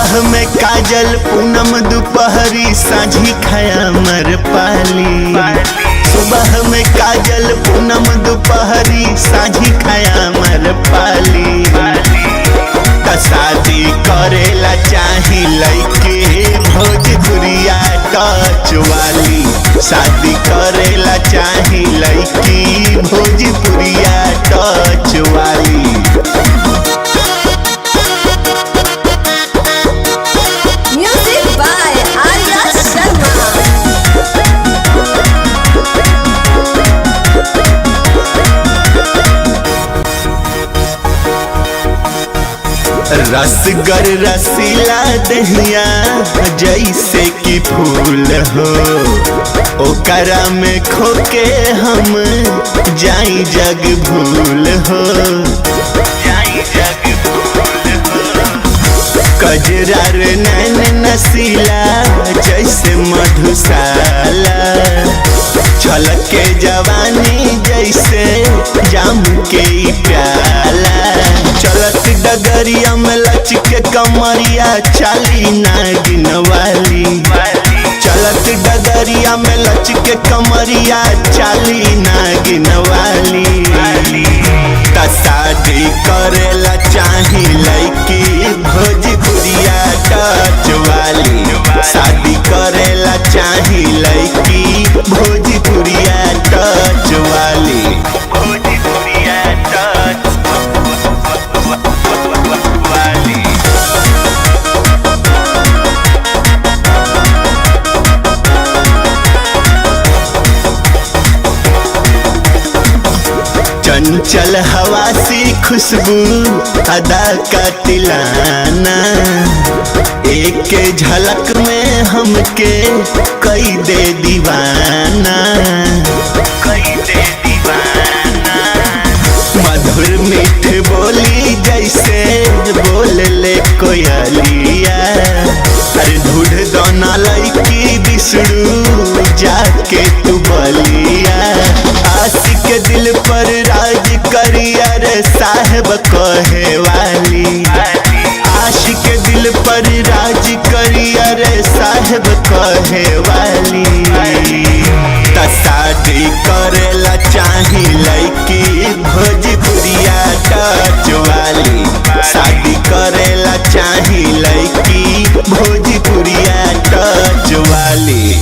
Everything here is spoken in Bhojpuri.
सुबह में काजल पूनम दोपहरी साझी खाया मर पाली। सुबह में काजल पूनम दोपहरी साझी खाया मर पाली। शादी करेला चाही लइके भोजपुरिया टच वाली। शादी करेला चाही लइकी भोजपुरिया टच वाली। Music by Arya Sharma. रसगर रसीला दहिया जैसे कि फूल हो, ओकरा में खोके हम जाई जग भूल हो। कजरार नैन नसीला जैसे मधुशाला, छलके जवानी जैसे जाम के प्याला। चलत डगरिया में लचके कमरिया चाली नागिन वाली। चलत डगरिया में लचके कमरिया चाली नागिन वाली। शादी करेला चाही लइकी भोजपुरिया टच वाली। शादी करेला चाही लइकी भोजपुरिया टच वाली। भोजपुरिया टच वाली। चंचल हवासी खुशबू अदा का तिलाना, एक झलक में हमके कई दे दीवाना। मधुर मीठ बोली जैसे बोल ले कोयलिया। अरे ढूढ़ दोना लइकी बिसड़ू जाके तू बलिया। आशिक के दिल पर राज करिया रे साहब कहे वाली। आशिक के दिल पर राज करिया रे साहब कहे वाली। शादी करेला चाही लइकी भोजपुरिया टच वाली। शादी करेला चाही लइकी भोजपुरिया टच वाली।